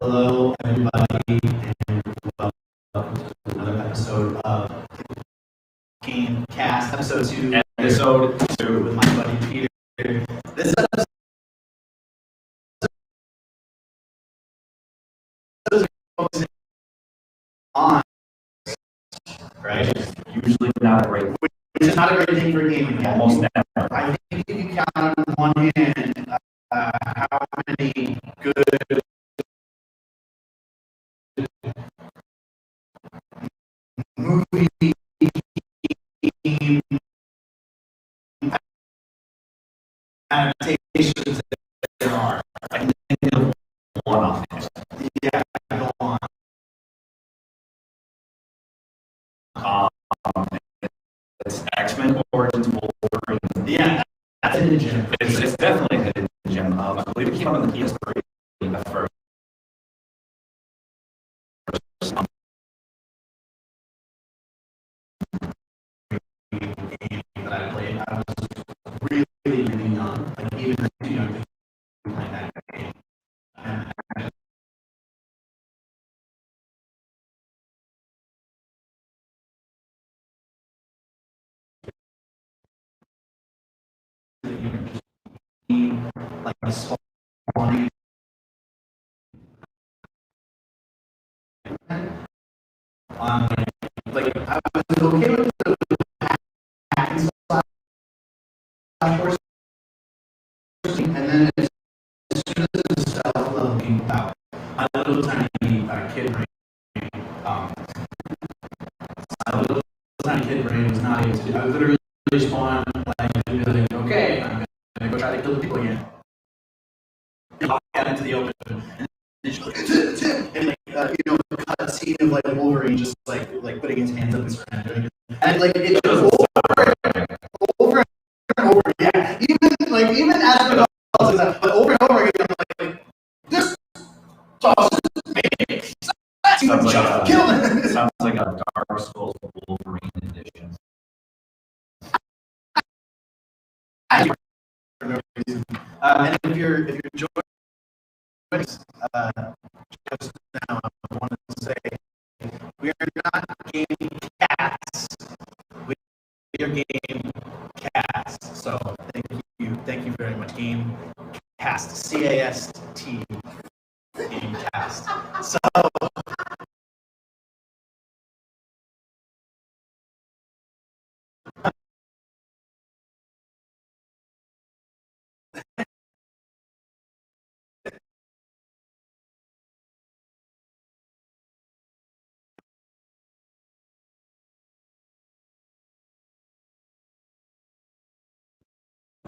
Hello, everybody, and welcome to another episode of GameCats, episode 2 with my buddy Peter. This episode is focusing on, right? Usually not a great, Which is not a great thing for gaming. almost never. I think you can count on one hand how many good movie game adaptations there are. I can think of one off. Yeah, go on. It's X-Men Origins Wolverine. Yeah, that's in the gym. It's definitely a hidden gem. I believe it came out on the PS3 at first. Game that I played, I was really, really young, like even too young to play that game. And like a spawning. Like I was okay with the hack and slash horse, and then as soon as the self-love came about, my little tiny kid brain, my little tiny kid brain was not able to do. I was literally spawn like, okay, I'm gonna go try to kill the people again. Walk out into the open, and then she's like, and like the cut scene of like Wolverine just like putting his hands up his friend, and like it goes over and over, yeah. Even as the but over and over again, I'm like this sausage makes kill him. Sounds like a Dark Souls Wolverine edition. And if you're joining us just now, I want to say we are not game cats. We are game cats. So thank you very much. Game cast, CAST, game cast. So.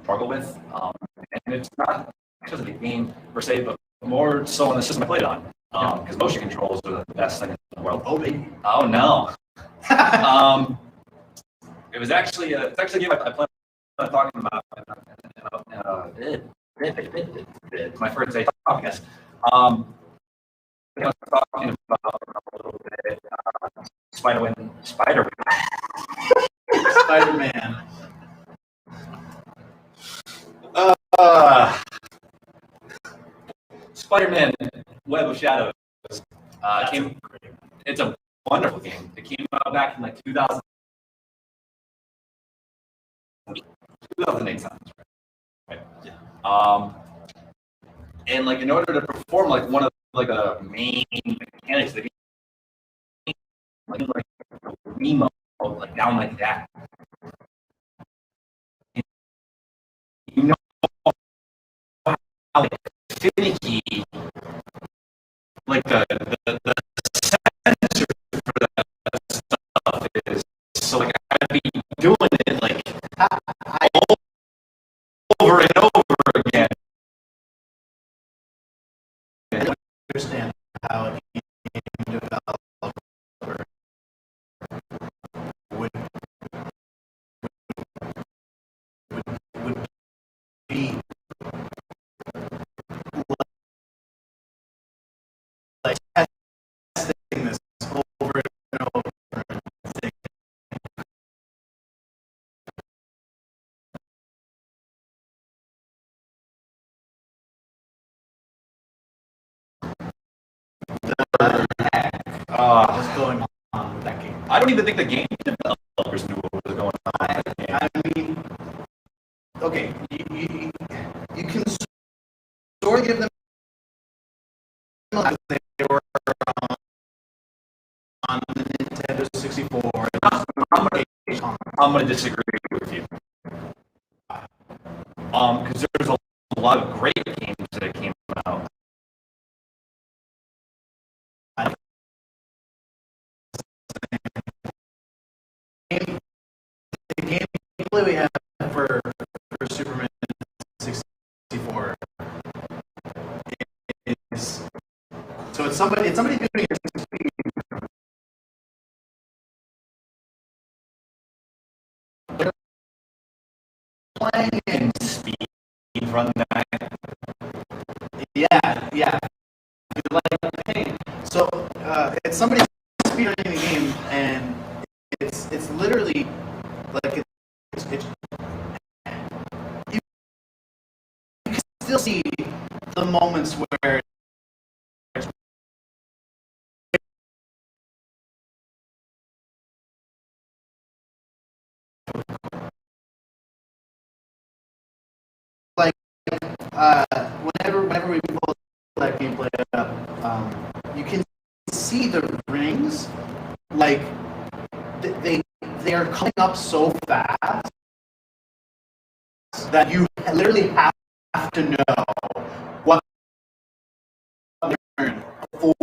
Struggle with, and it's not because of the game per se, but more so on the system I played on. Because motion controls are the best thing in the world. Oh no. It was actually it's actually a game I played talking about my first day talking. I was talking about a little bit Spider-Man. Spider-Man. Spider-Man Web of Shadows. It's a wonderful game. It came out back in like 2008 sounds right. Yeah. And like in order to perform like one of like the main mechanics of the game, like Remo, like down like that. You know how like, finicky like the sensor for that stuff is. So like I'd be doing it like over how a game developer would would be like testing this over and over and saying, what the heck was going on with that game? I don't even think the game developers knew what was going on. I mean, okay, you can sort of give them they were on the Nintendo 64. I'm going to disagree with you. Because there's a lot of great games that came out. The gameplay we have for Superman 64 is so it's somebody doing your playing and Speed run that. yeah. Like, hey, so it's somebody speedrunning the game, and it's literally like it's you can still see the moments where like whenever we pull that gameplay up, you can see the rings like they are coming up so fast that you literally have to know what turn before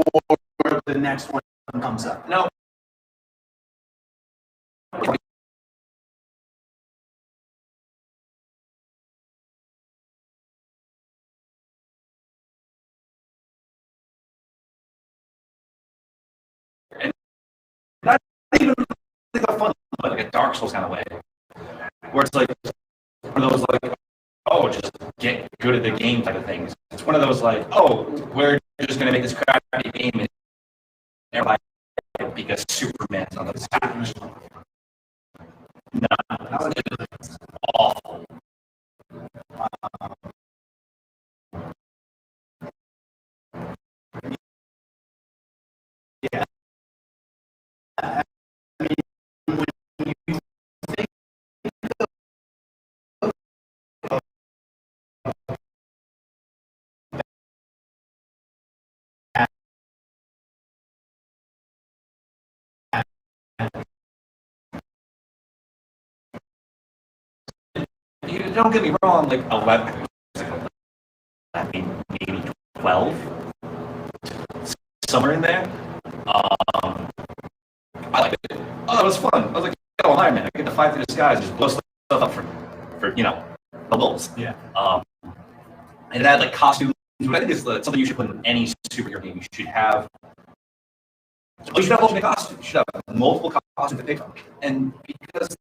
the next one comes up. No. And not even like a fun, but like a Dark Souls kind of way, where it's like one of those like, oh, just get good at the game type of things. It's one of those like, oh, we're just gonna make this crappy game and everybody because Superman's on the stage. No, it's awful. Yeah. I mean, when you think of that, You don't get me wrong, like 11, I mean maybe 12, somewhere in there. I liked it. Oh, it was fun. I was like, oh, Iron Man, I get to fly through the skies, just blow stuff up for the lulz. yeah. And it had like costumes. But I think it's something you should put in any superhero game. You should have alternate costumes. You should have multiple costumes to pick from. And because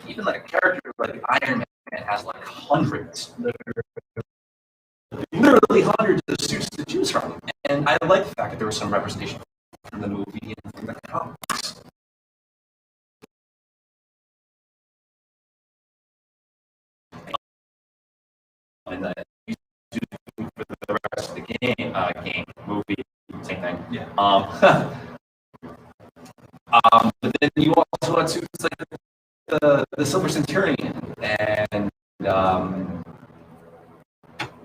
even like a character like Iron Man has like hundreds, literally hundreds of suits to choose from. And I like the fact that there was some representation from the movie and from the comics. And that you do for the rest of the game, movie, same thing. Yeah. But then you also had suits like the Silver Centurion, and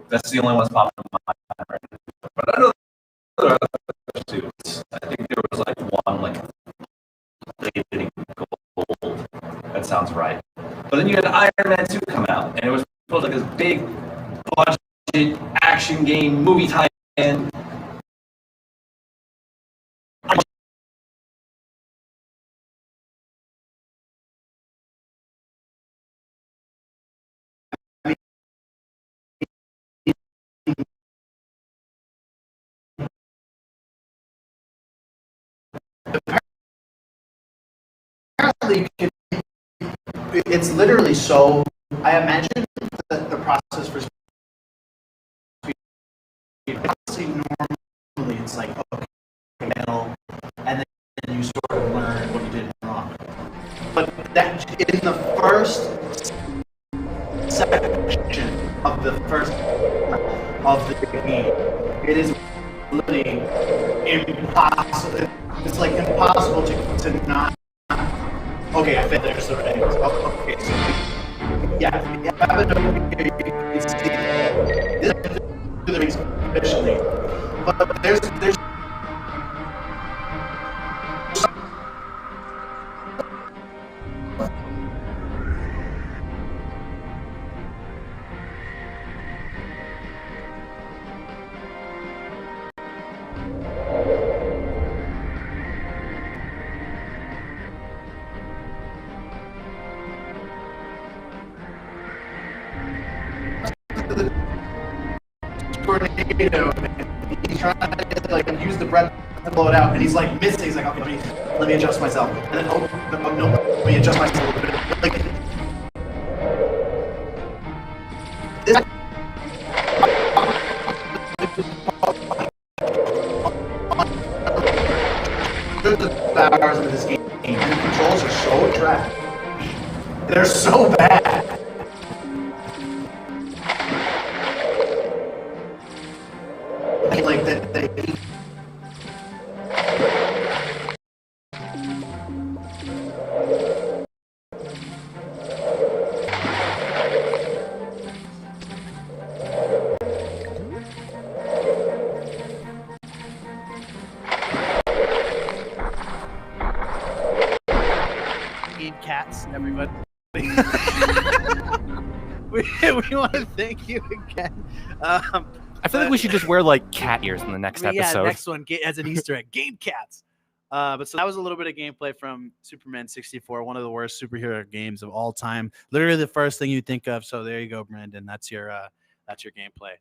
that's the only one that's popping in my mind right now. But I know there are other suits. I think there was like one like plated in gold. That sounds right. But then you had Iron Man 2 come out, and it was supposed like this big budget action game movie tie-in. It's literally so. I imagine the process for speed. Normally, it's like okay, and then you sort of learn what you did wrong. But that in the first section of the first of the game, it is literally impossible. It's like impossible to not. Okay, I fit there's the right. Okay, so yeah, you have it over here. You can see this do the rings efficiently, but there's tornado. He's trying to like use the breath to blow it out, and he's like missing. He's like, okay, let me adjust myself, and then no, let me adjust myself a little bit. Like this. Hours into this game, and the controls are so trash. They're so bad. Like that they GameCats, everybody. we want to thank you again. I feel like we should just wear like cat ears in the next episode. Yeah, next one as an Easter egg, GameCats. But so that was a little bit of gameplay from Superman 64, one of the worst superhero games of all time. Literally the first thing you think of. So there you go, Brandon. That's your gameplay.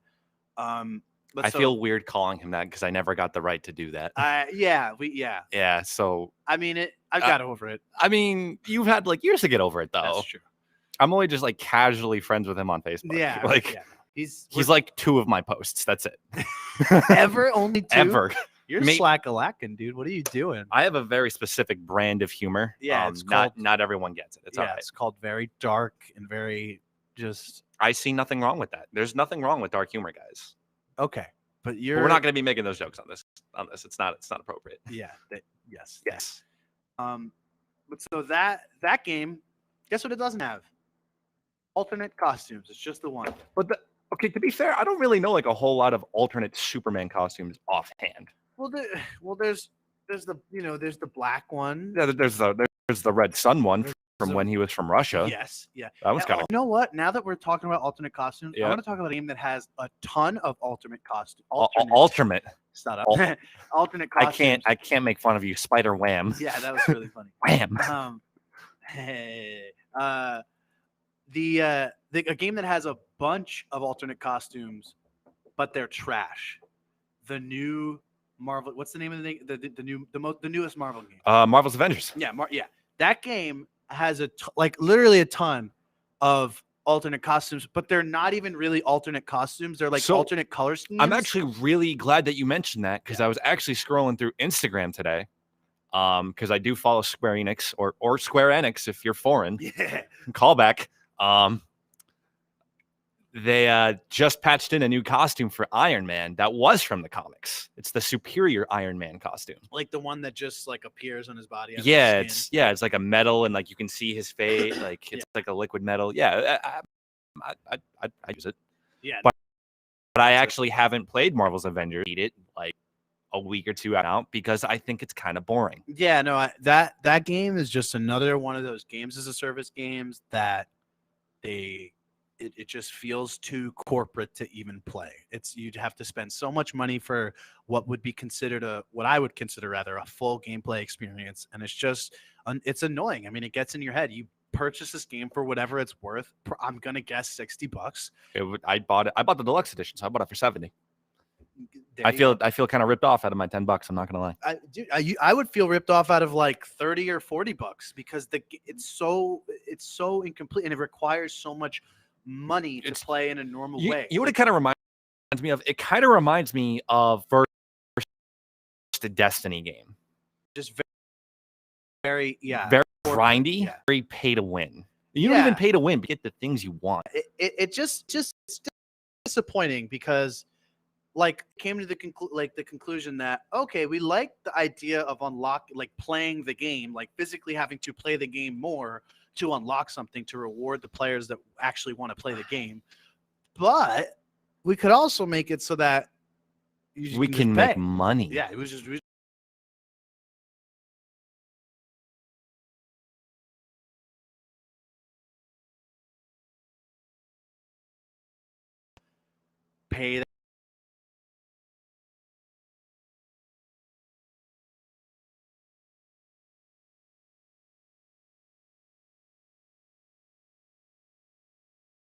I feel weird calling him that because I never got the right to do that. Yeah. So I mean, I got over it. I mean, you've had like years to get over it though. That's true. I'm only just like casually friends with him on Facebook. Yeah, like yeah. He's like 2 of my posts. That's it. Ever? Only 2? Ever. You're slack-a-lacking, dude. What are you doing? I have a very specific brand of humor. Yeah, it's called, not everyone gets it. It's all right. It's called very dark and very just. I see nothing wrong with that. There's nothing wrong with dark humor, guys. Okay, but we're not going to be making those jokes on this. It's not appropriate. Yeah. Yes. But so that game, guess what it doesn't have? Alternate costumes. It's just the one. But okay, to be fair, I don't really know like a whole lot of alternate Superman costumes offhand. Well, there's the black one. Yeah, there's the Red Sun one from when he was from Russia. Yes, yeah. That was kind of. You know what? Now that we're talking about alternate costumes, I want to talk about a game that has a ton of alternate costumes. Alternate. Shut up. Alternate costumes. I can't make fun of you, Spider Wham. Yeah, that was really funny. Wham. A game that has a bunch of alternate costumes, but they're trash. The new Marvel. What's the name of the newest Marvel game? Marvel's Avengers. Yeah, that game has literally a ton of alternate costumes, but they're not even really alternate costumes. They're like alternate color schemes. I'm actually really glad that you mentioned that because I was actually scrolling through Instagram today. Because I do follow Square Enix or Square Enix if you're foreign. Yeah. Callback. They just patched in a new costume for Iron Man that was from the comics. It's the superior Iron Man costume, like the one that just like appears on his body. Yeah, it's like a metal and like you can see his face, like it's like a liquid metal. Yeah, I use it. Yeah, but I actually haven't played Marvel's Avengers. Beat it like a week or 2 out because I think it's kind of boring. Yeah, no, that game is just another one of those games as a service games that it just feels too corporate to even play. You'd have to spend so much money for what would be considered what I would consider rather a full gameplay experience, and it's annoying. I mean, it gets in your head. You purchase this game for whatever it's worth. I'm gonna guess $60. I bought the deluxe edition, so I bought it for $70. I feel kind of ripped off out of my $10. I'm not gonna lie. I would feel ripped off out of like 30 or $40 because it's so incomplete and it requires so much money to play in a normal way. You know what it kind of reminds me of? It kind of reminds me of first Destiny game. Just very very grindy, very pay to win. You don't even pay to win, but get the things you want. It just it's disappointing because like came to the conclusion that okay, we like the idea of playing the game, like physically having to play the game more to unlock something to reward the players that actually want to play the game. But we could also make it so that we can make money. Yeah, it was just pay that.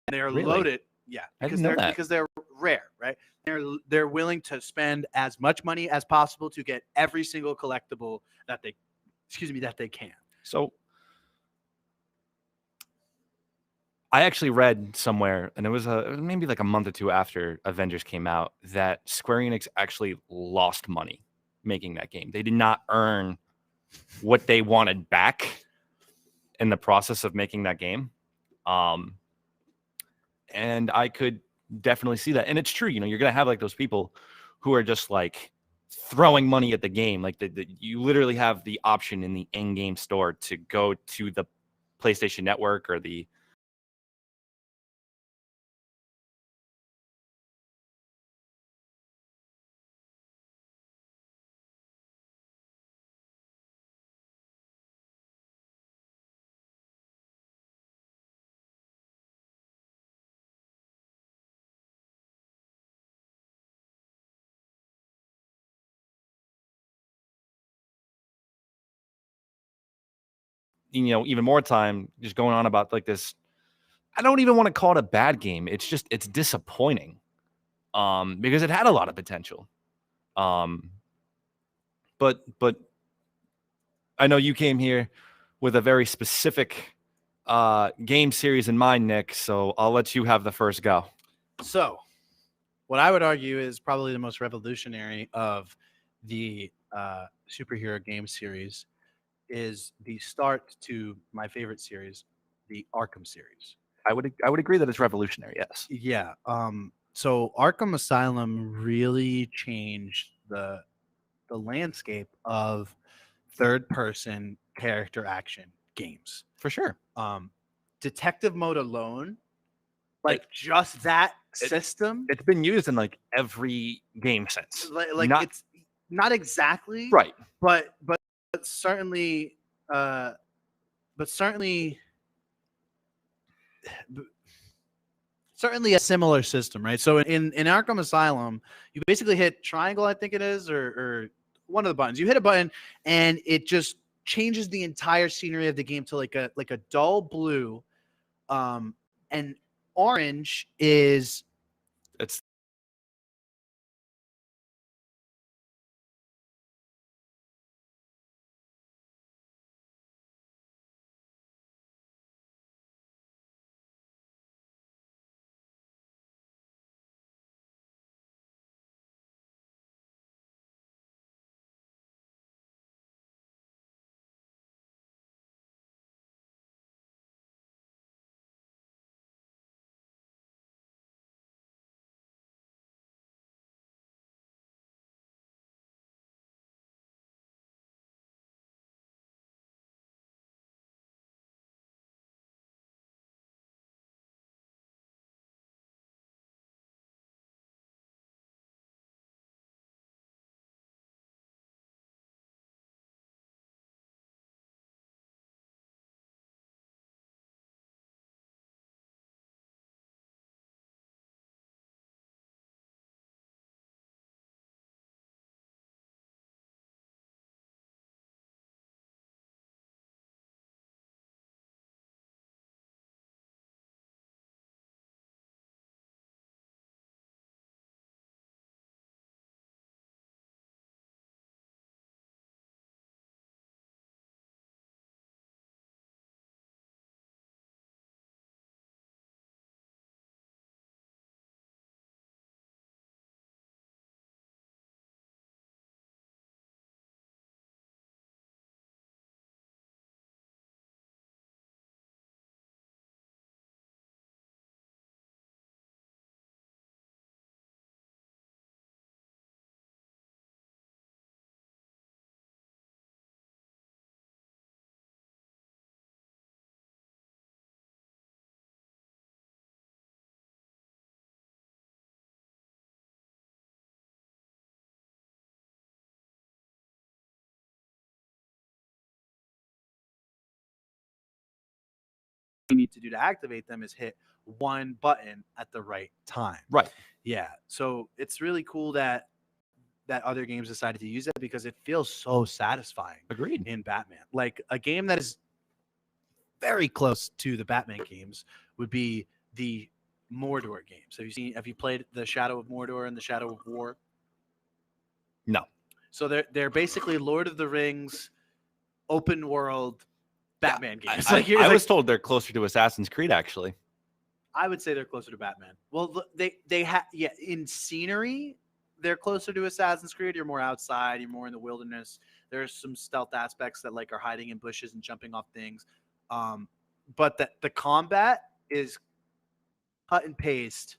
They're loaded, because they're rare, right? They're willing to spend as much money as possible to get every single collectible that they can. So I actually read somewhere, and it was maybe like a month or two after Avengers came out, that Square Enix actually lost money making that game. They did not earn what they wanted back in the process of making that game. And I could definitely see that. And it's true, you're going to have like those people who are just like throwing money at the game. Like you literally have the option in the in-game store to go to the PlayStation Network or the even more time just going on about like this. I don't even want to call it a bad game. It's disappointing because it had a lot of potential. But I know you came here with a very specific game series in mind, Nick, so I'll let you have the first go. So what I would argue is probably the most revolutionary of the superhero game series is the start to my favorite series, the Arkham series. I would agree that it's revolutionary, yes. Yeah. So Arkham Asylum really changed the landscape of third person character action games. For sure. Detective mode alone, just that system. It's been used in like every game since. It's not exactly right, but certainly certainly a similar system, right? So in Arkham Asylum, you basically hit triangle, I think it is, or one of the buttons. You hit a button and it just changes the entire scenery of the game to like a dull blue, and orange is it's you need to do to activate them is hit one button at the right time. Right. Yeah. So it's really cool that other games decided to use that because it feels so satisfying Agreed. in Batman. Like a game that is very close to the Batman games would be the Mordor games. Have you played the Shadow of Mordor and the Shadow of War? No. So they're basically Lord of the Rings open world Batman games. I was told they're closer to Assassin's Creed, actually. I would say they're closer to Batman. Well, they have in scenery they're closer to Assassin's Creed. You're more outside. You're more in the wilderness. There's some stealth aspects that like are hiding in bushes and jumping off things. But the combat is cut and paste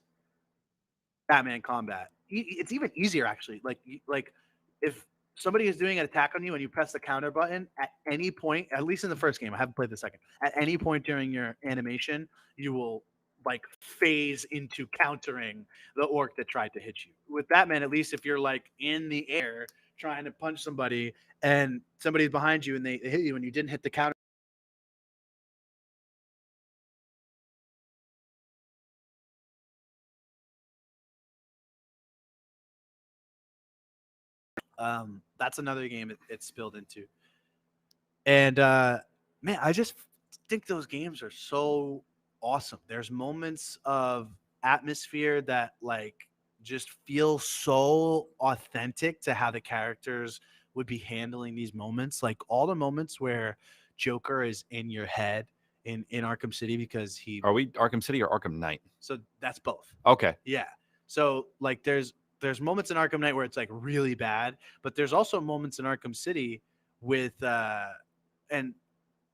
Batman combat. It's even easier actually. Like if somebody is doing an attack on you and you press the counter button at any point, at least in the first game, I haven't played the second. At any point during your animation, you will like phase into countering the orc that tried to hit you. With Batman, at least if you're like in the air trying to punch somebody and somebody's behind you and they hit you and you didn't hit the counter. That's another game it spilled into. And man, I just think those games are so awesome. There's moments of atmosphere that like just feel so authentic to how the characters would be handling these moments. Like all the moments where Joker is in your head in Arkham City because Are we Arkham City or Arkham Knight? so that's both. Okay. Yeah. So like there's moments in Arkham Knight where it's like really bad, but there's also moments in Arkham City with and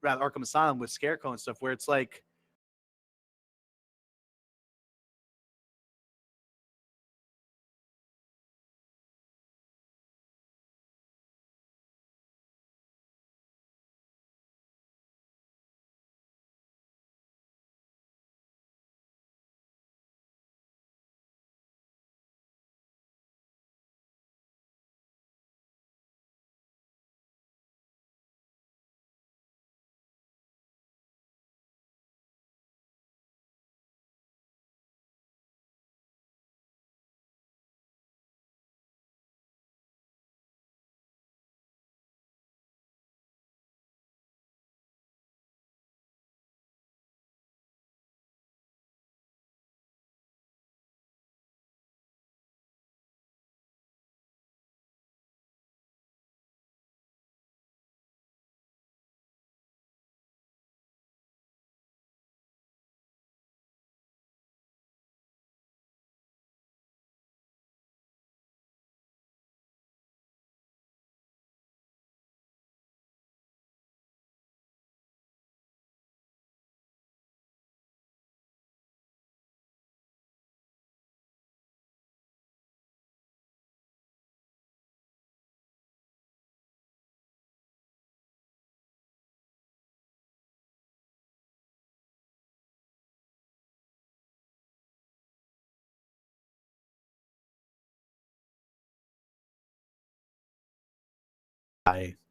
rather Arkham Asylum with Scarecrow and stuff where it's like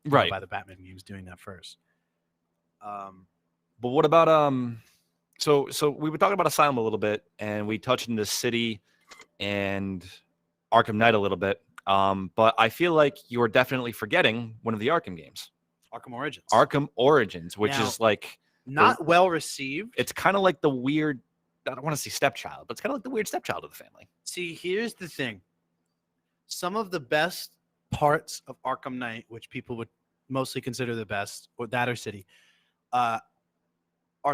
Right. by the Batman games doing that first. But what about so we were talking about Asylum a little bit and we touched into City and Arkham Knight a little bit. But I feel like you are definitely forgetting one of the Arkham games. Arkham Origins. Arkham Origins, which Now, is like not well received. it's kind of like the weird, I don't want to say stepchild, but it's kind of like the weird stepchild of the family. See, here's the thing. Some of the best parts of Arkham Knight, which people would mostly consider the best, or that or City, are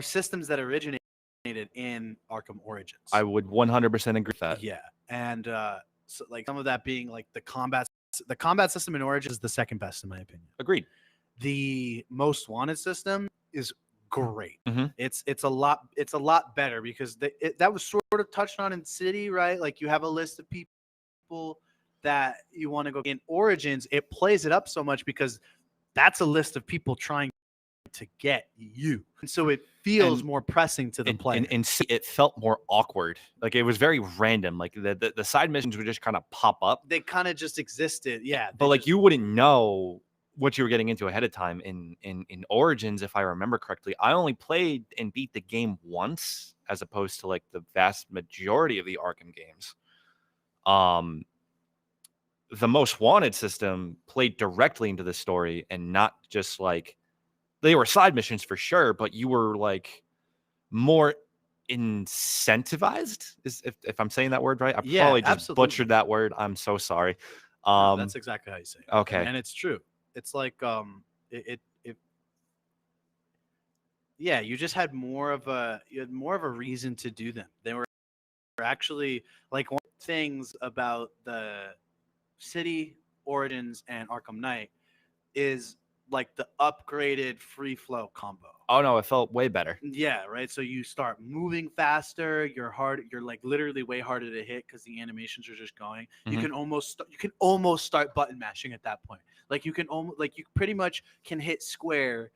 systems that originated in Arkham Origins. I would 100% agree with that. Yeah, and so like some of that being like the combat system in Origins is the second best in my opinion. Agreed. The Most Wanted system is great. Mhm. It's a lot better because that was sort of touched on in City, right? Like you have a list of people that you want to go. In Origins, it plays it up so much because that's a list of people trying to get you, and so it feels more pressing to the player. And it felt more awkward. Like it was very random. Like the side missions would just kind of pop up. They kind of just existed, yeah. But like you wouldn't know what you were getting into ahead of time in Origins, if I remember correctly, I only played and beat the game once, as opposed to like the vast majority of the Arkham games. The Most Wanted system played directly into the story, and not just like they were side missions for sure, but you were like more incentivized. If I'm saying that word right, I Yeah, probably just absolutely. butchered that word. I'm so sorry. No, that's exactly how you say it. Okay. And it's true. It's like yeah, you just had more of a reason to do them. They were actually like one of the things about the City, Origins, and Arkham Knight is like the upgraded free flow combo. Oh no, it felt way better. Yeah, right. So you start moving faster. You're like literally way harder to hit because the animations are just going. You Mhm. can almost start button mashing at that point. Like you pretty much can hit square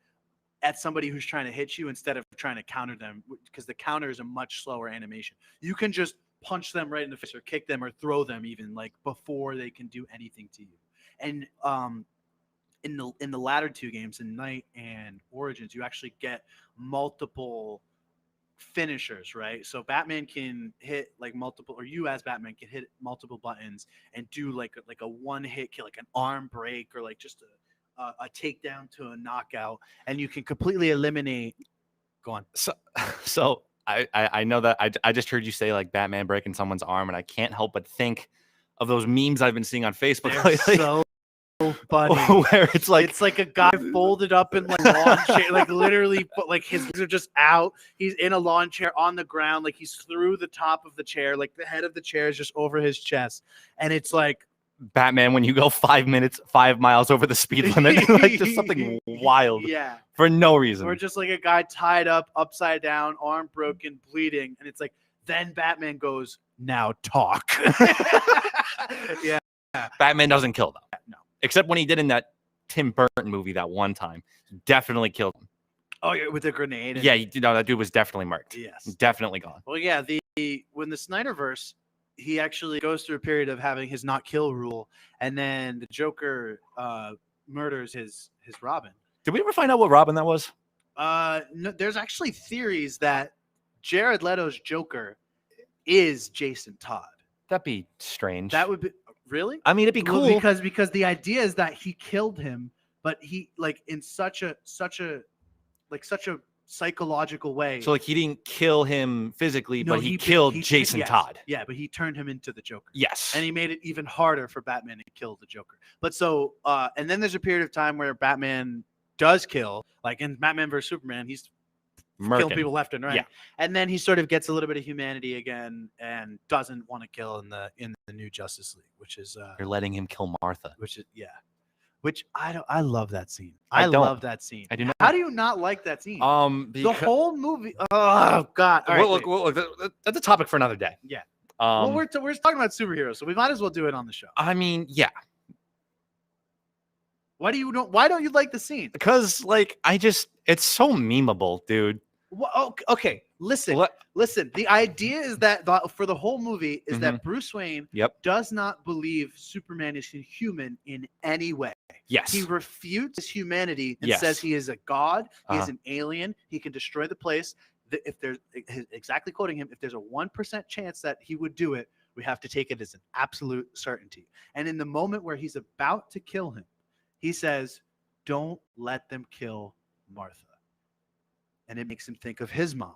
at somebody who's trying to hit you instead of trying to counter them, because the counter is a much slower animation. You can just punch them right in the face or kick them or throw them even like before they can do anything to you. And in the latter two games, in Night and Origins, you actually get multiple finishers, right? So Batman can hit like multiple, or you as Batman can hit multiple buttons and do like a one hit kill, like an arm break, or like just a takedown to a knockout, and you can completely eliminate. Go on. So I know that I just heard you say like Batman breaking someone's arm, and I can't help but think of those memes I've been seeing on Facebook They're lately. so funny. Where it's like a guy folded up in like lawn chair, like literally, but like his legs are just out. He's in a lawn chair on the ground, like he's through the top of the chair, like the head of the chair is just over his chest, and it's like Batman when you go 5 miles over the speed limit, like just something wild yeah, for no reason. or just like a guy tied up upside down, arm broken, bleeding, and it's like then Batman goes, "Now talk." Yeah, Batman doesn't kill them. no. Except when he did in that Tim Burton movie that one time. He definitely killed him. Oh, yeah, with a grenade. Yeah, that dude was definitely murked. Yes. Definitely gone. Well, yeah, when the Snyderverse, he actually goes through a period of having his not kill rule, and then the Joker murders his Robin. Did we ever find out what Robin that was? No, there's actually theories that Jared Leto's Joker is Jason Todd. That'd be strange. That would be really. I mean, it'd be cool because the idea is that he killed him, but he like in such a psychological way. So like he didn't kill him physically, No, but he killed Jason yes. Todd. Yeah, but he turned him into the Joker. Yes. And he made it even harder for Batman to kill the Joker. But so and then there's a period of time where Batman does kill, like in Batman vs Superman, he's killing people left and right. Yeah. And then he sort of gets a little bit of humanity again and doesn't want to kill in the new Justice League, which is You're letting him kill Martha. Which I love that scene. I don't. love that scene. I do not. How do you not like that scene? The whole movie. Oh God! All right, look, that's a topic for another day. Yeah. Well, we're talking about superheroes, so we might as well do it on the show. I mean, yeah. Why don't you like the scene? Because like it's so memeable, dude. Well, okay. Listen. The idea is that for the whole movie is that Bruce Wayne does not believe Superman is human in any way. Yes. He refutes his humanity and says he is a god. He is an alien. He can destroy the place. If there's exactly quoting him, if there's a 1% chance that he would do it, we have to take it as an absolute certainty. And in the moment where he's about to kill him, he says, "Don't let them kill Martha." And it makes him think of his mom.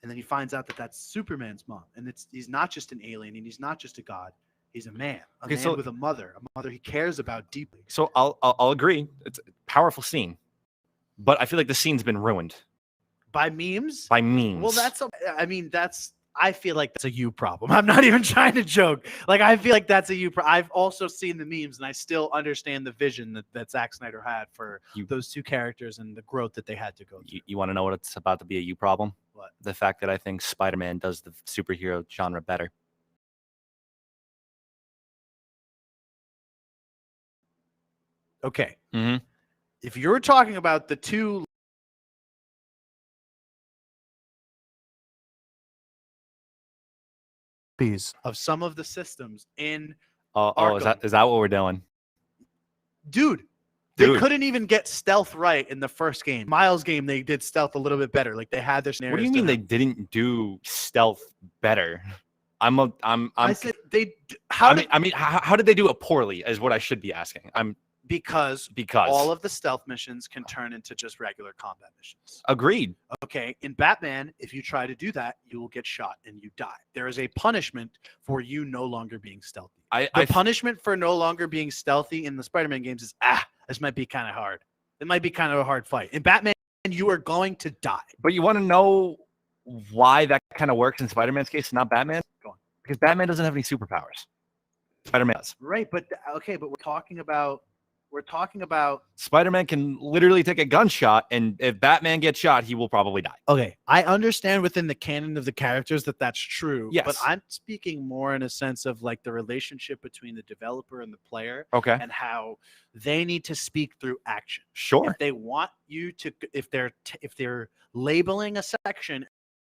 And then he finds out that that's Superman's mom. And he's not just an alien, and he's not just a god. He's a man, with a mother he cares about deeply. So I'll agree. It's a powerful scene. But I feel like the scene's been ruined. By memes? By memes. Well, I feel like that's a you problem. I'm not even trying to joke. Like, I feel like that's a you problem. I've also seen the memes, and I still understand the vision that Zack Snyder had for those two characters and the growth that they had to go through. You want to know what it's about to be a you problem? What? The fact that I think Spider-Man does the superhero genre better. Okay. Mm-hmm. If you're talking about the two of some of the systems in Arkham. Is that what we're doing? Dude, They Dude. couldn't even get stealth right in the first game. Miles' game, they did stealth a little bit better. Like they had their scenarios. What do you mean they didn't do stealth better? I said they. I mean, how did they do it poorly? Is what I should be asking. Because Because all of the stealth missions can turn into just regular combat missions. agreed. Okay, in Batman, if you try to do that, you will get shot and you die. There is a punishment for you no longer being stealthy. The punishment for no longer being stealthy in the Spider-Man games is this might be kind of hard. It might be kind of a hard fight. In Batman, you are going to die. But you want to know why that kind of works in Spider-Man's case, not Batman? Go on. Because Batman doesn't have any superpowers. Spider-Man does. Right, but okay, but we're talking about Spider-Man can literally take a gunshot, and if Batman gets shot, he will probably die. okay, I understand within the canon of the characters that that's true. Yes. But I'm speaking more in a sense of like the relationship between the developer and the player, Okay. and how they need to speak through action. Sure. If they want you to, if they're labeling a section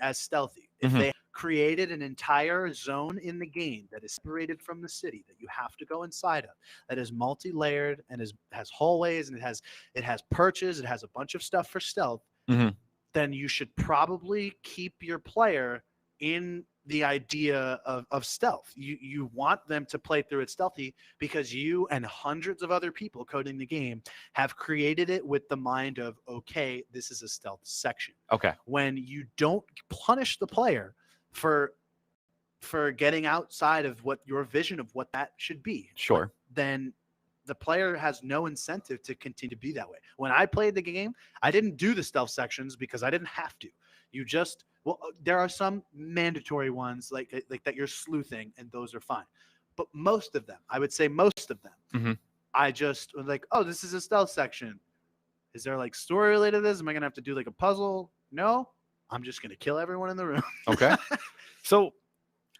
as stealthy, if Mhm. they created an entire zone in the game that is separated from the city that you have to go inside of, that is multi-layered and has hallways and it has perches, it has a bunch of stuff for stealth, Mhm. then you should probably keep your player in the idea of stealth. You want them to play through it stealthy because you and hundreds of other people coding the game have created it with the mind of, okay, this is a stealth section. Okay. When you don't punish the player for getting outside of what your vision of what that should be, Sure. then the player has no incentive to continue to be that way. When I played the game, I didn't do the stealth sections because I didn't have to. You just, well, there are some mandatory ones like that you're sleuthing, and those are fine. But most of them, I would say most of them, Mhm. I just was like, oh, this is a stealth section. Is there like story related to this? Am I gonna have to do like a puzzle? No, I'm just gonna kill everyone in the room. Okay. So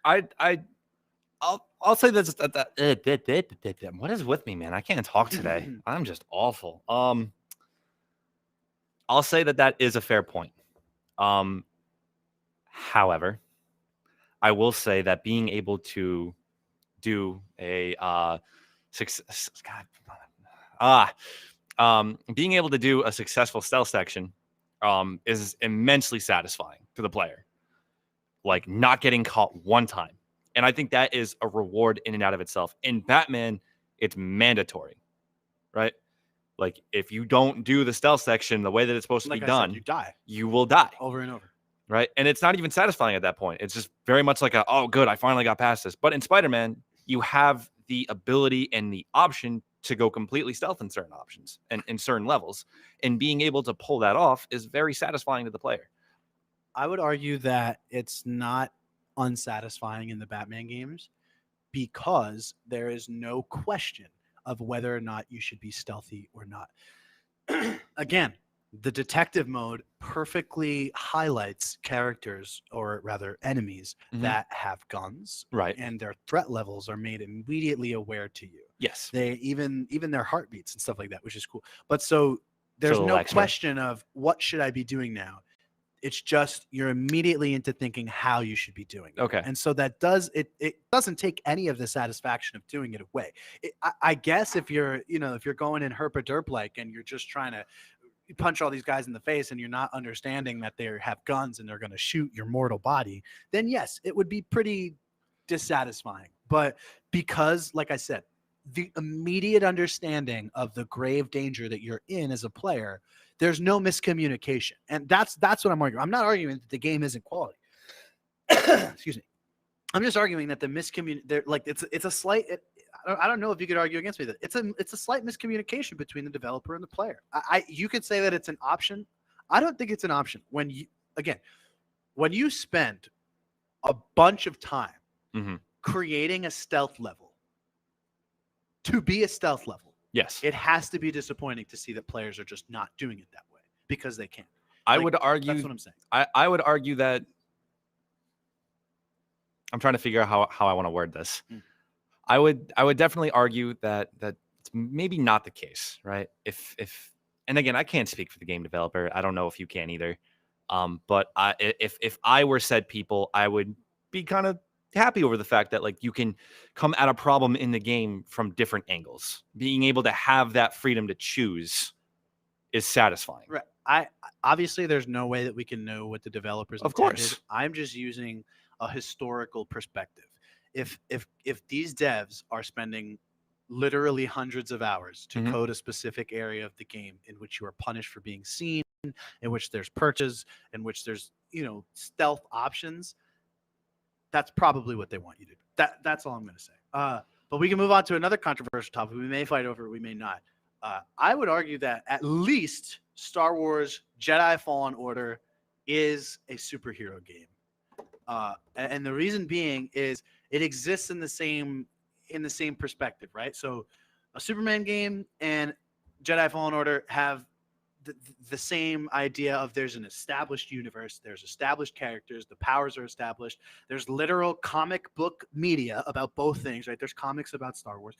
I'll say this. What is with me, man? I can't talk today. I'm just awful. I'll say that is a fair point. However, I will say that being able to do a being able to do a successful stealth section is immensely satisfying to the player. Like not getting caught one time. And I think that is a reward in and out of itself. In Batman, it's mandatory, right? Like if you don't do the stealth section the way that it's supposed to Like be I said, done, you die you will die, over and over. right? And it's not even satisfying at that point. It's just very much like oh, good, I finally got past this. But in Spider-Man, you have the ability and the option to go completely stealth in certain options and in certain levels. And being able to pull that off is very satisfying to the player. I would argue that it's not unsatisfying in the Batman games because there is no question of whether or not you should be stealthy or not. Again, the detective mode perfectly highlights characters, or rather enemies, Mhm. that have guns, Right. and their threat levels are made immediately aware to you. Yes. They even their heartbeats and stuff like that, which is cool. But so there's So no extra. question of what should I be doing now. It's just you're immediately into thinking how you should be doing it. Okay. And so that it doesn't take any of the satisfaction of doing it away. I guess if you're going in herpa-derp like and you're just trying to punch all these guys in the face and you're not understanding that they have guns and they're going to shoot your mortal body, then yes, it would be pretty dissatisfying. But because, like I said, the immediate understanding of the grave danger that you're in as a player, there's no miscommunication. And that's what I'm arguing. I'm not arguing that the game isn't quality. Excuse me. I'm just arguing that the miscommunication, like it's a slight. I don't know if you could argue against me that it's a slight miscommunication between the developer and the player. You could say that it's an option. I don't think it's an option. When you spend a bunch of time Mhm. creating a stealth level to be a stealth level, Yes. it has to be disappointing to see that players are just not doing it that way because they can't. I Like, would argue. That's what I'm saying. I would argue that I'm trying to figure out how I want to word this. Mm. I would definitely argue that it's maybe not the case, right? If and again, I can't speak for the game developer. I don't know if you can either. But if I were said people, I would be kind of happy over the fact that like you can come at a problem in the game from different angles. Being able to have that freedom to choose is satisfying. Right. I obviously there's no way that we can know what the developers Of intended. course. I'm just using a historical perspective. If these devs are spending literally hundreds of hours to Mhm. code a specific area of the game in which you are punished for being seen, in which there's perches, in which there's, stealth options, that's probably what they want you to do. That's all I'm going to say. But we can move on to another controversial topic. We may fight over it, we may not. I would argue that at least Star Wars Jedi Fallen Order is a superhero game. And the reason being is it exists in the same perspective, right? So a Superman game and Jedi Fallen Order have the same idea of there's an established universe, there's established characters, the powers are established, there's literal comic book media about both things, right? There's comics about Star Wars,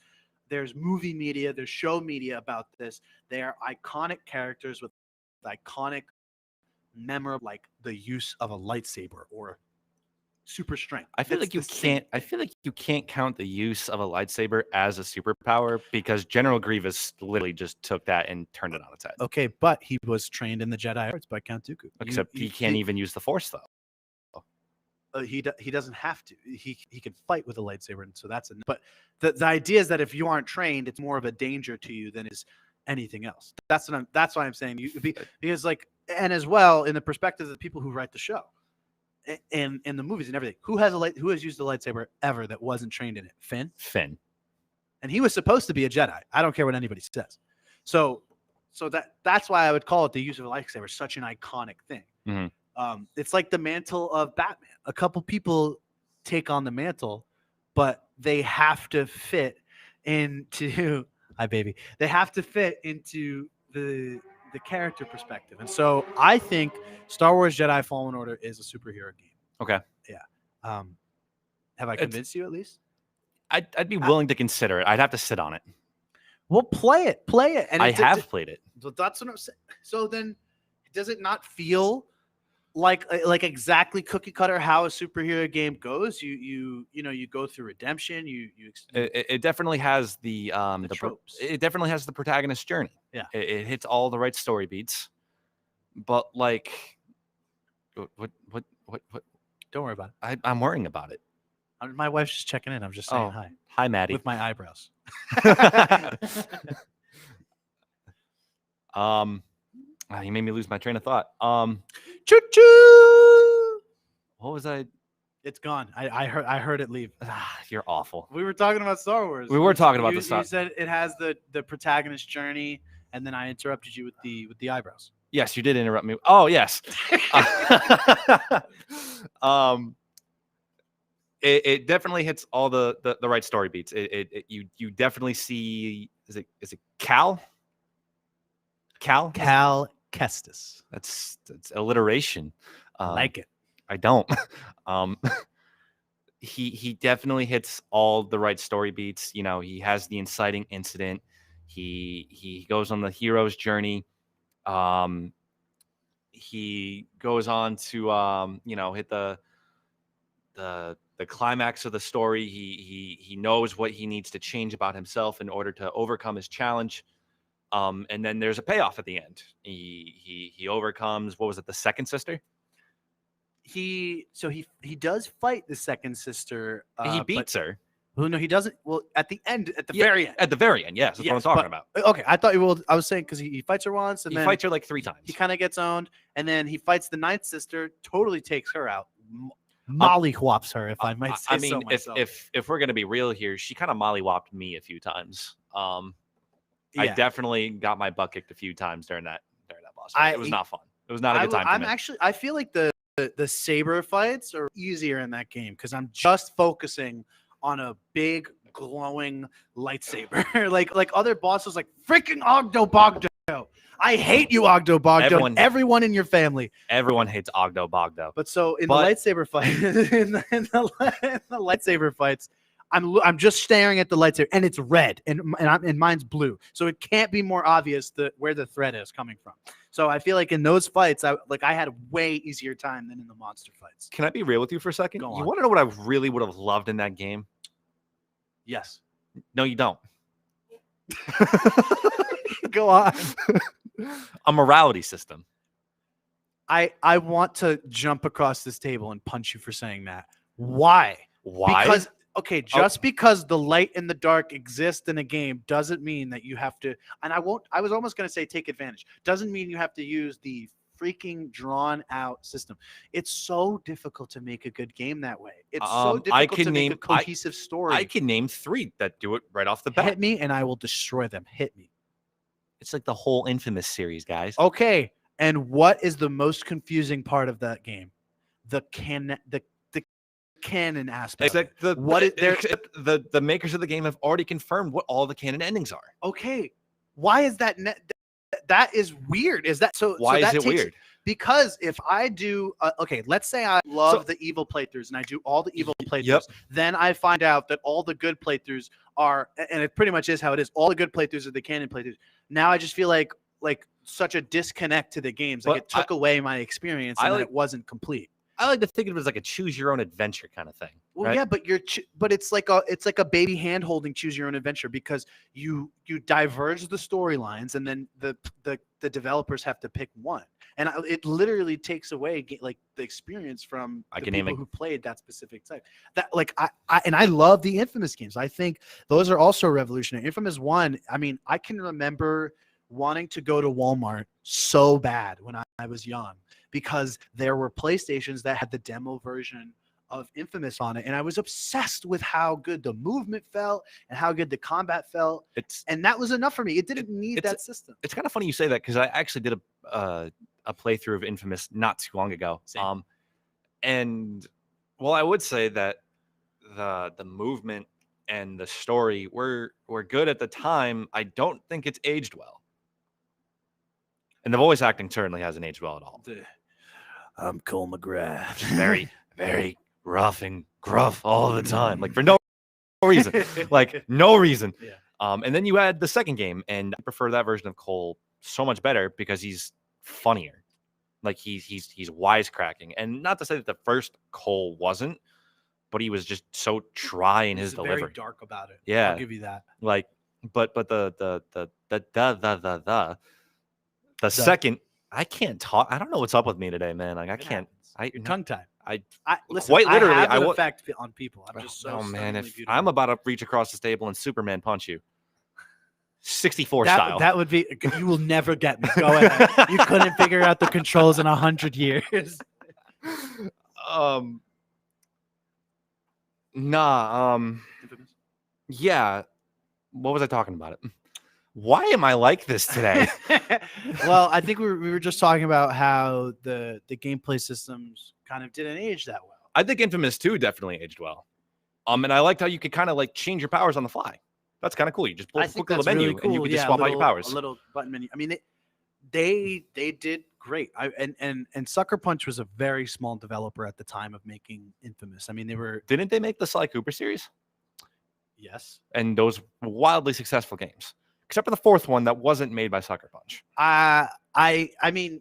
there's movie media, there's show media about this. They are iconic characters with iconic memorable, like the use of a lightsaber or super strength. I feel It's like you the same can't. I feel like you can't count the use of a lightsaber as a superpower because General Grievous literally just took that and turned it on its head. Okay, but he was trained in the Jedi arts by Count Dooku. Except he can't even use the Force though. He doesn't have to. He can fight with a lightsaber, and so that's but the idea is that if you aren't trained, it's more of a danger to you than is anything else. That's why I'm saying because like, and as well in the perspective of the people who write the show and in the movies and everything, who has used the lightsaber ever that wasn't trained in it? Finn, and he was supposed to be a Jedi. I don't care what anybody says. So that's why I would call it the use of a lightsaber such an iconic thing. Mhm. It's like the mantle of Batman. A couple people take on the mantle, but they have to fit into They have to fit into the character perspective. And so I think Star Wars Jedi Fallen Order is a superhero game. Okay. Yeah. Have I convinced you at least? I'd be willing to consider it. I'd have to sit on it. Well, play it. And I have played it. That's what I'm saying. So then, does it not feel like exactly cookie cutter how a superhero game goes? You go through redemption. It definitely has the tropes. It definitely has the protagonist's journey. Yeah. It hits all the right story beats, but like, what? Don't worry about it. I'm worrying about it. My wife's just checking in. I'm just saying hi Hi, Maddie. with my eyebrows. You made me lose my train of thought. Choo choo. What was I? It's gone. I heard it leave. You're awful. We were talking about Star Wars. We were talking about you, the Star. You said it has the protagonist journey, and then I interrupted you with the eyebrows. Yes, you did interrupt me. Oh, yes. It definitely hits all the right story beats. You definitely see. Is it Cal? Cal Kestis. That's alliteration. I like it. I don't. He definitely hits all the right story beats. He has the inciting incident. He goes on the hero's journey. He goes on to hit the climax of the story. He knows what he needs to change about himself in order to overcome his challenge. And then there's a payoff at the end. He overcomes, what was it, the second sister? He does fight the second sister. He beats her. Well, no, he doesn't. Well, at the end, very end. At the very end, yes. That's what I'm talking about. Okay, I was saying because he fights her once, and he then fights her like 3 times. He kind of gets owned, and then he fights the ninth sister, totally takes her out. Mollywhops her, if I might say so myself. if we're gonna be real here, she kind of mollywhopped me a few times. I definitely got my butt kicked a few times during that boss fight. It was not fun. It was not a good time for me. I feel like the saber fights are easier in that game because I'm just focusing on a big glowing lightsaber. like other bosses, like freaking Ogdo Bogdo. I hate you, Ogdo Bogdo. Everyone in your family. Everyone hates Ogdo Bogdo. But so in the lightsaber fight, in the lightsaber fights, I'm just staring at the lightsaber, and it's red, and mine's blue, so it can't be more obvious where the threat is coming from. So I feel like in those fights, I had a way easier time than in the monster fights. Can I be real with you for a second? Go You on. want to know what I really would have loved in that game? Yes. No, you don't. Go on. A morality system. I want to jump across this table and punch you for saying that. Why? Why? Because just because the light and the dark exist in a game doesn't mean that you have to. And I was almost going to say take advantage. Doesn't mean you have to use the freaking drawn out system. It's so difficult to make a good game that way. It's so difficult to make a cohesive story. I can name 3 that do it right off the bat. Hit me and I will destroy them. Hit me. It's like the whole Infamous series, guys. Okay. And what is the most confusing part of that game? The canon aspect. It's like the makers of the game have already confirmed what all the canon endings are. Okay. Why is that? That is weird. Is that so? Why so is that it weird? Because if I do, let's say I love the evil playthroughs and I do all the evil playthroughs, then I find out that all the good playthroughs are, and it pretty much is how it is. All the good playthroughs are the canon playthroughs. Now I just feel like such a disconnect to the games. Like it took away my experience and it wasn't complete. I like to think of it as like a choose your own adventure kind of thing. Well, right? yeah, but it's like a baby hand holding choose your own adventure because you diverge the storylines and then the developers have to pick one, and it literally takes away like the experience from the people who played that specific type. That I love the Infamous games. I think those are also revolutionary. Infamous 1. I mean, I can remember wanting to go to Walmart so bad when I was young because there were PlayStations that had the demo version of Infamous on it, and I was obsessed with how good the movement felt and how good the combat felt. And that was enough for me. It didn't need that system. It's kind of funny you say that because I actually did a playthrough of Infamous not too long ago. Same. And well, I would say that the movement and the story were good at the time. I don't think it's aged well. And the voice acting certainly hasn't aged well at all. I'm Cole McGrath. Very, very rough and gruff all the time, like for no reason, like no reason. Yeah. And then you had the second game, and I prefer that version of Cole so much better because he's funnier. Like he's wisecracking, and not to say that the first Cole wasn't, but he was just so dry in his delivery. Very dark about it. Yeah, I'll give you that. Like, but the second, I can't talk. I don't know what's up with me today, man. Like I can't. Tongue tied. Listen, quite literally. I have an effect on people. I'm just so. Oh man, if beautiful. I'm about to reach across this table and Superman punch you, 64 style. That would be. You will never get me. Go ahead. You couldn't figure out the controls in 100 years. Yeah. What was I talking about? It. Why am I like this today? Well, I think we were just talking about how the gameplay systems kind of didn't age that well. I think Infamous 2 definitely aged well. And I liked how you could kind of like change your powers on the fly. That's kind of cool. You just pull the menu and you could just swap out your powers. A little button menu. I mean, they did great. And Sucker Punch was a very small developer at the time of making Infamous. I mean, Didn't they make the Sly Cooper series? Yes. And those wildly successful games. Except for the fourth one that wasn't made by Sucker Punch. I mean,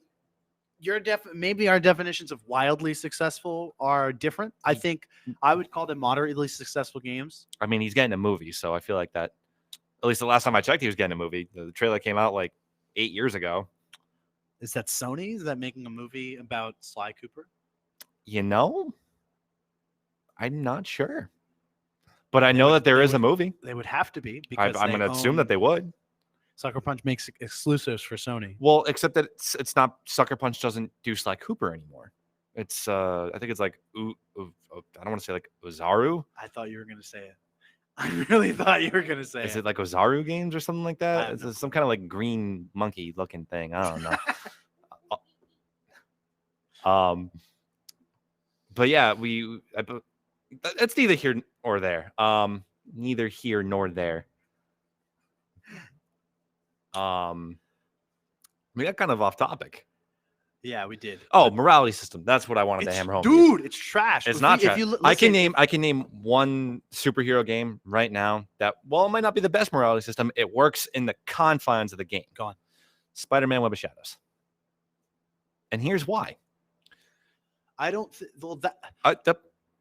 maybe our definitions of wildly successful are different. I think I would call them moderately successful games. I mean, he's getting a movie, so I feel like that. At least the last time I checked, he was getting a movie. The trailer came out like 8 years ago. Is that Sony? Is that making a movie about Sly Cooper? You know, I'm not sure. But I know that there is a movie. They would have to be because I'm going to assume that they would. Sucker Punch makes exclusives for Sony. Well, except that it's not. Sucker Punch doesn't do Sly Cooper anymore. It's I think it's like I don't want to say like Ozaru. I thought you were going to say it. I really thought you were going to say it. Is it like Ozaru Games or something like that? It's some kind of like green monkey looking thing. I don't know. But yeah, it's neither here or there. Neither here nor there. We got kind of off topic. Yeah, we did. Oh, morality system. That's what I wanted to hammer home. Dude, it's trash. It's If not you- trash. if you I can listen- name one superhero game right now that, well, it might not be the best morality system. It works in the confines of the game. Go on. Spider-Man Web of Shadows. And here's why. I don't. Well, that The,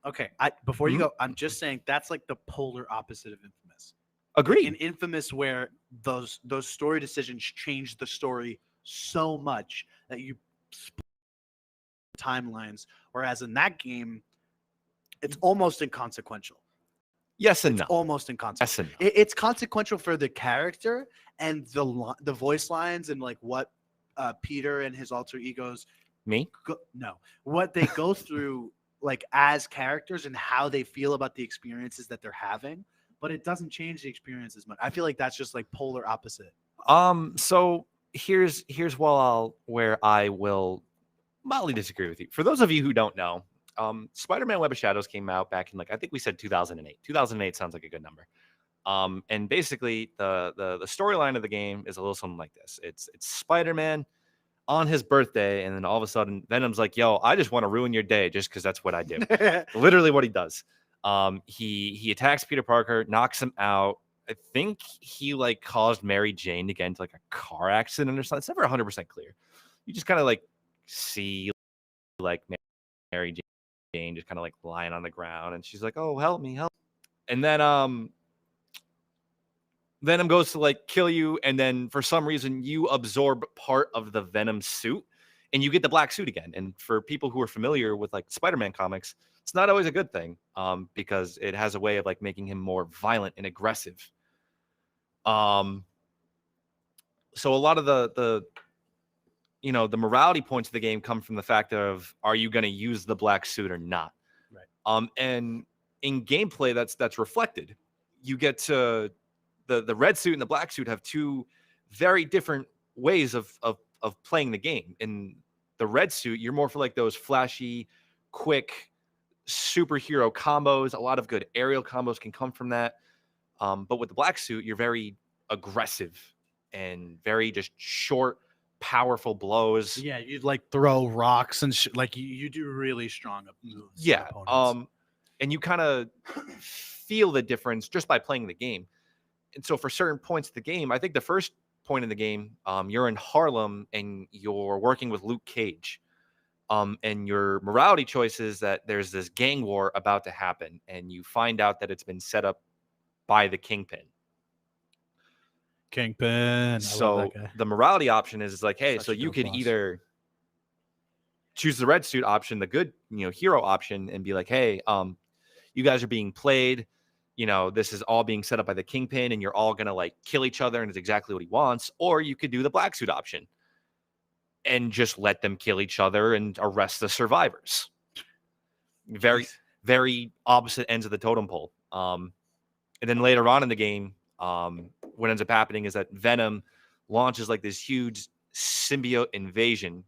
okay. Before you Mhm. go, I'm just saying that's like the polar opposite of Infamous. agreed. In Infamous, where those story decisions change the story so much that you split timelines, whereas in that game, it's almost inconsequential. Yes and It's no. almost inconsequential. Yes and no. It's consequential for the character and the voice lines and like what Peter and his alter egos Me? what they go through like as characters and how they feel about the experiences that they're having, but it doesn't change the experience as much. I feel like that's just like polar opposite. So here's where I will mildly disagree with you. For those of you who don't know, Spider-Man Web of Shadows came out back in, like, I think we said 2008. 2008 sounds like a good number. And basically the storyline of the game is a little something like this. It's Spider-Man on his birthday, and then all of a sudden Venom's like, yo, I just want to ruin your day just because that's what I do. Literally what he does. He attacks Peter Parker, knocks him out. I think he like caused Mary Jane to get into like a car accident or something. It's never 100% clear. You just kind of like see like Mary Jane just kind of like lying on the ground, and she's like, oh, help me. And then Venom goes to like kill you, and then for some reason you absorb part of the Venom suit and you get the black suit again. And for people who are familiar with like Spider-Man comics, it's not always a good thing, because it has a way of like making him more violent and aggressive. So a lot of the morality points of the game come from the fact of, are you going to use the black suit or not? Right. And in gameplay, that's reflected. You get to the red suit and the black suit have two very different ways of playing the game. In the red suit, you're more for like those flashy, quick superhero combos. A lot of good aerial combos can come from that. But with the black suit, you're very aggressive and very just short, powerful blows. Yeah, you'd like throw rocks and like you do really strong moves. Yeah. And you kind of feel the difference just by playing the game. And so for certain points of the game, I think the first point in the game, you're in Harlem and you're working with Luke Cage. And your morality choice is that there's this gang war about to happen, and you find out that it's been set up by the Kingpin. So the morality option is like, hey, so you could either choose the red suit option, the good, hero option, and be like, hey, you guys are being played. This is all being set up by the Kingpin, and you're all going to like kill each other, and it's exactly what he wants. Or you could do the black suit option and just let them kill each other and arrest the survivors. Very, very opposite ends of the totem pole. And then later on in the game, what ends up happening is that Venom launches like this huge symbiote invasion,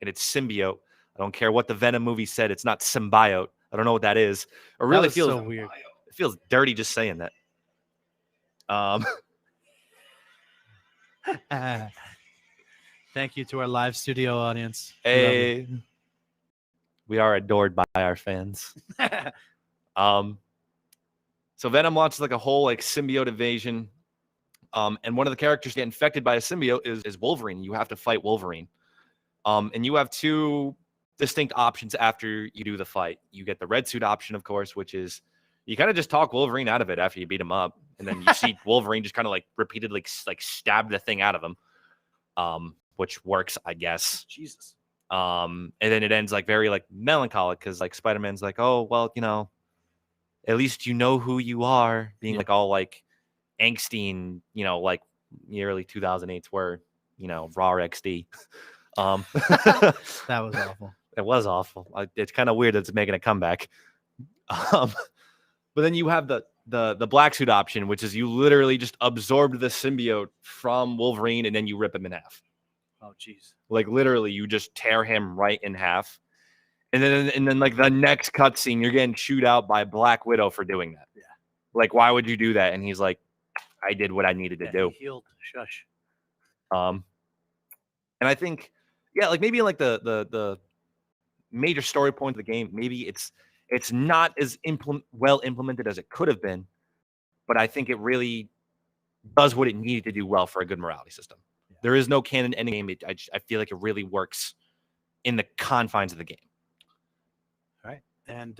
and it's symbiote. I don't care what the Venom movie said. It's not symbiote. I don't know what that is. It really feels so weird. It feels dirty just saying that. Thank you to our live studio audience. Hey, we are adored by our fans. So Venom launches like a whole like symbiote invasion. And one of the characters get infected by a symbiote is Wolverine. You have to fight Wolverine. And you have two distinct options after you do the fight. You get the red suit option, of course, which is you kind of just talk Wolverine out of it after you beat him up. And then you see Wolverine just kind of like repeatedly like stab the thing out of him, which works, I guess. Jesus. And then it ends like very like melancholic because like Spider-Man's like, oh, well, at least you know who you are, being like all like angsty and, like the early 2008s were, raw XD. That was awful. It was awful. It's kind of weird that it's making a comeback. But then you have the black suit option, which is you literally just absorb the symbiote from Wolverine and then you rip him in half. Oh, jeez. Like literally, you just tear him right in half. And then like the next cutscene, you're getting chewed out by Black Widow for doing that. Yeah. Like, why would you do that? And he's like, I did what I needed to do. He healed. Shush. And I think, Yeah, like maybe like the major story point of the game, maybe it's not as well implemented as it could have been, but I think it really does what it needed to do well for a good morality system. Yeah. There is no canon ending game. I feel like it really works in the confines of the game. All right. And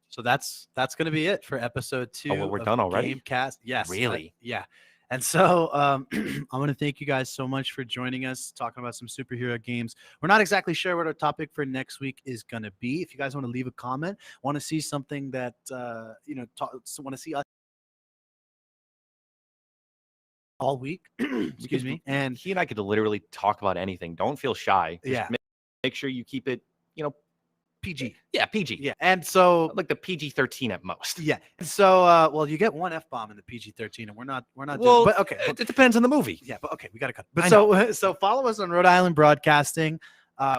so that's going to be it for episode 2. Oh, we're done already? GameCast. Yes. Really? Yeah. And so I want to thank you guys so much for joining us, talking about some superhero games. We're not exactly sure what our topic for next week is going to be. If you guys want to leave a comment, want to see something that, want to see us all week, excuse me. And he and I could literally talk about anything. Don't feel shy. Just yeah, make sure you keep it, PG. Yeah, PG. Yeah. And so like the PG-13 at most. yeah. And so well, you get one F-bomb in the PG-13 and we're not Well, doing, but okay. It depends on the movie. Yeah, but okay, we got to cut. But so follow us on Rhode Island Broadcasting.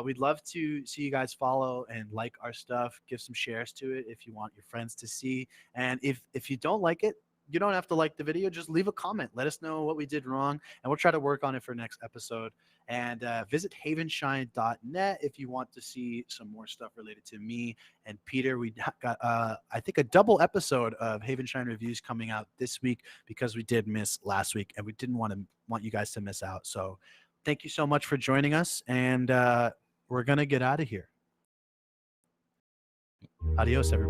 We'd love to see you guys follow and like our stuff. Give some shares to it if you want your friends to see. And if you don't like it, you don't have to like the video. Just leave a comment. Let us know what we did wrong, and we'll try to work on it for next episode. And visit havenshine.net if you want to see some more stuff related to me and Peter. We got, I think, a double episode of Havenshine Reviews coming out this week because we did miss last week, and we didn't want you guys to miss out. So thank you so much for joining us, and we're going to get out of here. Adios, everybody.